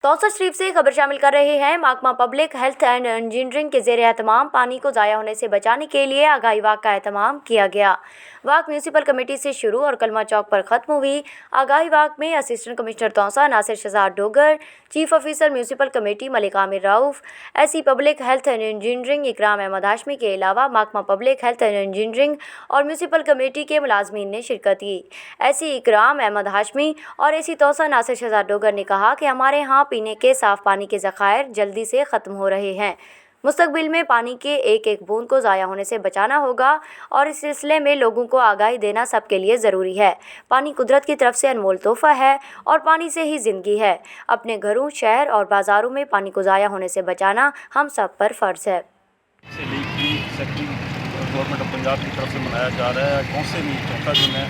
तौसा शरीफ से खबर शामिल कर रहे हैं। महकमा पब्लिक हेल्थ एंड इंजीनियरिंग के ज़ेर एहतमाम पानी को ज़ाया होने से बचाने के लिए आगाही वाक का एहतमाम किया गया। वाक म्यूनसिपल कमेटी से शुरू और कलमा चौक पर ख़त्म हुई। आगाही वाक में assistant commissioner Taunsa Nasir Shahzad Dogar, chief officer municipal committee Malik Amir Rauf, AC public health and engineering Ikram Ahmed Hashmi के अलावा महकमा पब्लिक हेल्थ एंड इंजीनियरिंग और म्यूनसिपल कमेटी के मुलाजमीन ने शिरकत की। एसी इकराम अहमद हाशमी और एसी तौसा नासिर शहजाद डोगर ने कहा कि हमारे यहाँ पीने के साफ़ पानी के ज़खायर जल्दी से ख़त्म हो रहे हैं। मुस्तकबिल में पानी के एक एक बूंद को ज़ाया होने से बचाना होगा और इस सिलसिले में लोगों को आगाही देना सबके लिए ज़रूरी है। पानी कुदरत की तरफ से अनमोल तोहफ़ा है और पानी से ही ज़िंदगी है। अपने घरों, शहर और बाज़ारों में पानी को ज़ाया होने से बचाना हम सब पर फ़र्ज़ है। गवर्नमेंट ऑफ पंजाब की तरफ से मनाया जा रहा है। कौन से नहीं चौथा दिन है,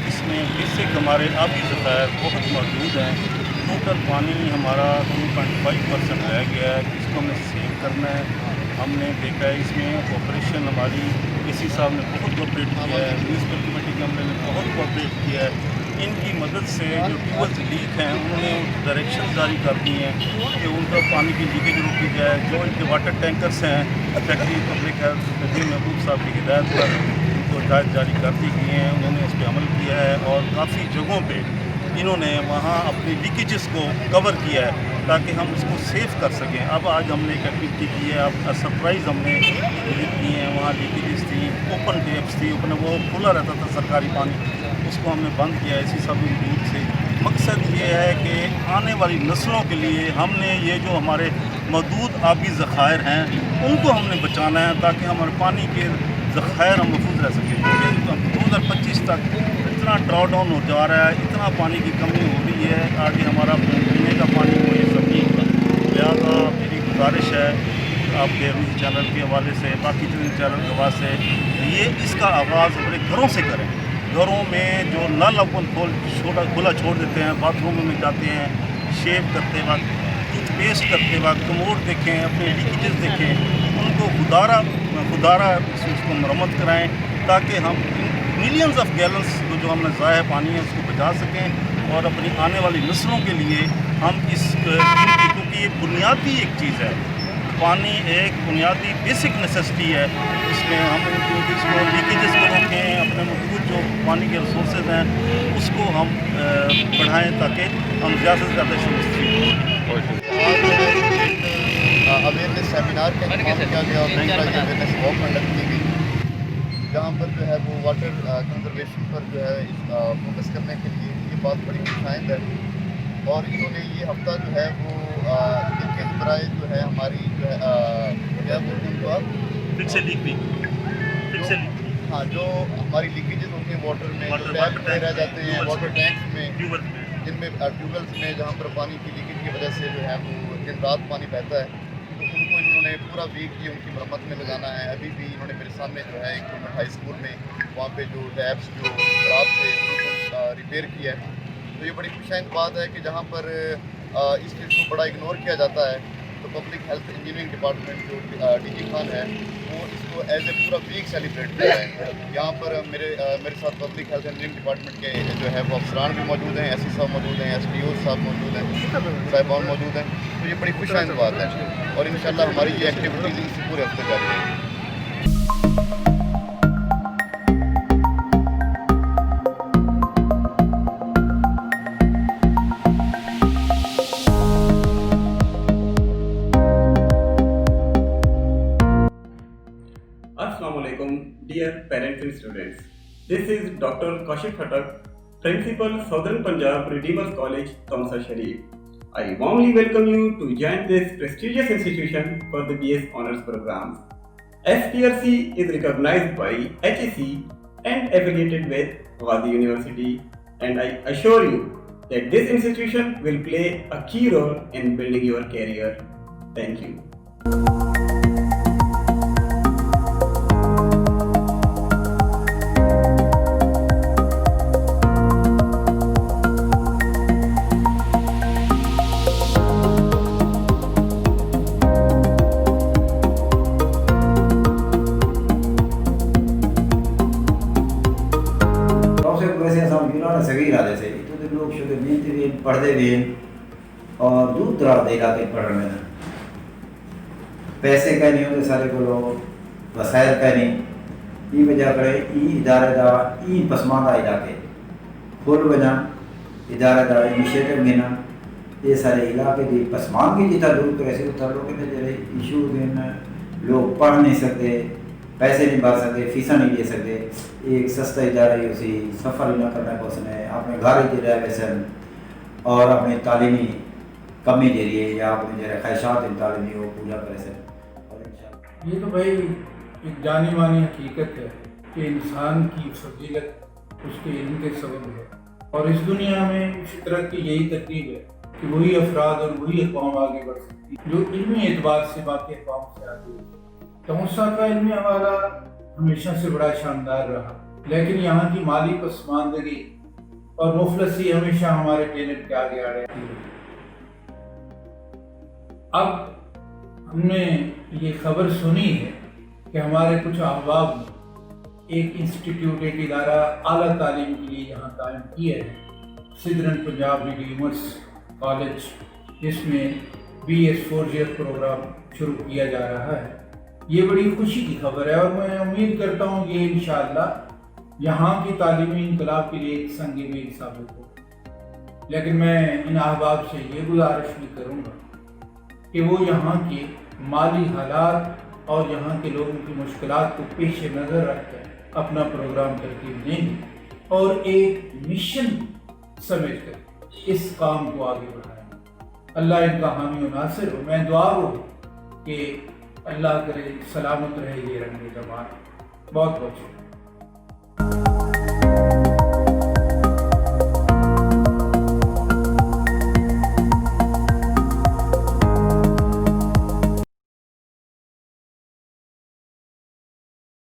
इसमें बेसिक हमारे आबी ज़खायर बहुत मौजूद हैं। टोटल पानी हमारा 2.5% रह गया है, इसको हमें सेव करना है। हमने देखा है इसमें कॉपरेशन हमारी एसी साहब ने बहुत कोऑपरेट किया है, म्यूनसिपल कमेटी के हमने बहुत कोऑपरेट किया है। इनकी मदद से जो ट्यूबवेल्स लीक हैं उन्होंने डायरेक्शन जारी कर दी हैं कि उनका पानी की लीकेज रोकी जाए। जो इनके वाटर टैंकर्स हैं सेक्रेटरी पब्लिक हेल्थ नजीम महबूब साहब की हिदायत पर उनको हिदायत जारी कर दी गई हैं, उन्होंने इस पर अमल किया है और काफ़ी जगहों पे इन्होंने वहाँ अपनी लीकेजेस को कवर किया है ताकि हम इसको सेव कर सकें। अब आज हमने एक एक्टिविटी की है, अब सरप्राइज़ हमने विजिट की हैं। वहाँ लीकेजेस थी, ओपन टैप्स थी, ओपन वो खुला रहता था सरकारी पानी, उसको हमने बंद किया इसी सब दूर से। मकसद ये है कि आने वाली नस्लों के लिए हमने ये जो हमारे मौजूद आबी ज़खायर हैं उनको हमने बचाना है ताकि हमारे पानी के ज़खायर हम महफूज रह सकें। क्योंकि 2025 तक इतना ड्रॉ डाउन हो जा रहा है, इतना पानी की कमी हो रही है, आगे हमारा पीने का पानी हो ये सब नहीं। लिहाजा मेरी गुजारिश है आपके न्यूज़ चैनल के हवाले से, बाकी न्यूज़ चैनल के हवाले से, ये इसका आगाज़ अपने घरों से करें। घरों में जो नल अपन खुला छोड़ देते हैं, बाथरूम में जाते हैं, शेव करते वक्त, टूथपेस्ट करते वक्त, कमोड देखें, अपने लीकेजेस देखें, उनको खुदारा उसको मरम्मत कराएं ताकि हम मिलियंस ऑफ गैलन्स जो हमने ज़ाया पानी है उसको बचा सकें और अपनी आने वाली नस्लों के लिए हम क्योंकि ये बुनियादी एक चीज़ है, पानी एक बुनियादी बेसिक नेसेसिटी है। इसमें हम इसको लीकेजेस को रोकें, अपने मौजूद जो पानी के रिसोर्सेज हैं उसको हम बढ़ाएं ताकि हम ज़्यादा से ज़्यादा इससे मुस्तफ़ीद हों। अवेयरनेस सेमिनार का इंतजाम किया गया और अवेयरनेस वॉक कंडक्ट की गई, जहाँ पर जो है वो वाटर कंजर्वेशन पर जो है फोकस करने के लिए ये बात बड़ी खुशाइंद है। और इन्होंने ये हफ्ता जो है वो लीकेज बराए जो है हमारी जो है क्या बोलते हैं उनको आप फिर से लीक हाँ, जो हमारी लीकेजेस होती हैं वाटर में, जो टैप में रह जाते हैं, वाटर टैंक्स में, जिनमें ट्यूबवेल्स में जहाँ पर पानी की लीकेज की वजह से जो है वो दिन रात पानी बहता है, तो उनको इन्होंने पूरा वीक की उनकी मरम्मत में लगाना है। अभी भी इन्होंने मेरे सामने जो है एक हाई स्कूल में वहाँ पे जो टैप्स जो खराब थे उनको रिपेयर किया है। तो ये बड़ी खुशाइंद बात है कि जहाँ पर इस चीज़ को बड़ा इग्नोर किया जाता है, तो पब्लिक हेल्थ इंजीनियरिंग डिपार्टमेंट जो डीजी खान है वो इसको एज ए पूरा वीक सेलिब्रेट कर रहे हैं। यहाँ पर मेरे साथ पब्लिक हेल्थ इंजीनियरिंग डिपार्टमेंट के जो है वो अफसरान भी मौजूद हैं, एसी साहब मौजूद हैं, SDO साहब मौजूद हैं, साहिबान मौजूद हैं। तो ये बड़ी खुशाइंद बात है और इंशाल्लाह हमारी ये एक्टिविटीज़ इस पूरे हफ्ते जारी रहेंगी। Assalamualaikum, dear parents and students. This is Dr. Kaushik Khattak, Principal Southern Punjab Redeemers College, Tausa Sharif. I warmly welcome you to join this prestigious institution for the BS Honours programs. SPRC is recognized by HEC and affiliated with Ghazi University, and I assure you that this institution will play a key role in building your career. Thank you. Sagir आते थे तो लोग शुद्ध नीति भी पढ़ते भी और दूध دور دراز کے علاقے پڑھ رہے ہیں. پیسے کا نہیں ہوتے سارے کو, وسائل کا نہیں. یہ وجہ کرے ای ادارے دا ای پسماندہ علاقے کھول وجہ ادارے دا انیشیٹو لینا یہ سارے علاقے کی پسماندگی جتنا دور کرے سے اتر لوگ کے جڑے ایشوز ہیں, لوگ پڑھ نہیں سکتے, پیسے نہیں بھر سکتے, فیساں نہیں دے سکتے. ایک سستا ادارہ ہی اسی سفر نہ کرنا کو سنے اپنے گھر ہی رہ ویسن اور اپنی تعلیمی کمی ذریعے یا اپنے جو خواہشات تعلیمی وہ پورا کرے سن. یہ تو بھائی ایک جانی مانی حقیقت ہے کہ انسان کی فضیلت اس کے علم کے سبب ہے, اور اس دنیا میں فطرت کی یہی ترتیب ہے کہ وہی افراد اور وہی اقوام آگے بڑھ سکتی جو علمی اعتبار سے باقی اقوام سے آگے ہوئی. توسا کا علمی حوالہ ہمیشہ سے بڑا شاندار رہا, لیکن یہاں کی مالی پسماندگی اور مفلسی ہمیشہ ہمارے ٹیلنٹ کے آگے آ رہی ہے. اب ہم نے یہ خبر سنی ہے کہ ہمارے کچھ احباب نے ایک انسٹیٹیوٹ, ایک ادارہ اعلیٰ تعلیم کے لیے یہاں قائم کیا ہے, سدرن پنجاب ریڈیمرس کالج, جس میں BS 4G پروگرام شروع کیا جا رہا ہے. یہ بڑی خوشی کی خبر ہے اور میں امید کرتا ہوں کہ انشاءاللہ یہاں کی تعلیمی انقلاب کے لیے ایک سنگ میل ثابت ہو. لیکن میں ان احباب سے یہ گزارش بھی کروں گا کہ وہ یہاں کے مالی حالات اور یہاں کے لوگوں کی مشکلات کو پیش نظر رکھ کر اپنا پروگرام ترتیب دیں اور ایک مشن سمجھ کر اس کام کو آگے بڑھائیں. اللہ ان کا حامی و ناصر ہو. میں دعا ہو کہ اللہ کرے سلامت رہے یہ رنگ جماعت. بہت بہت شکریہ.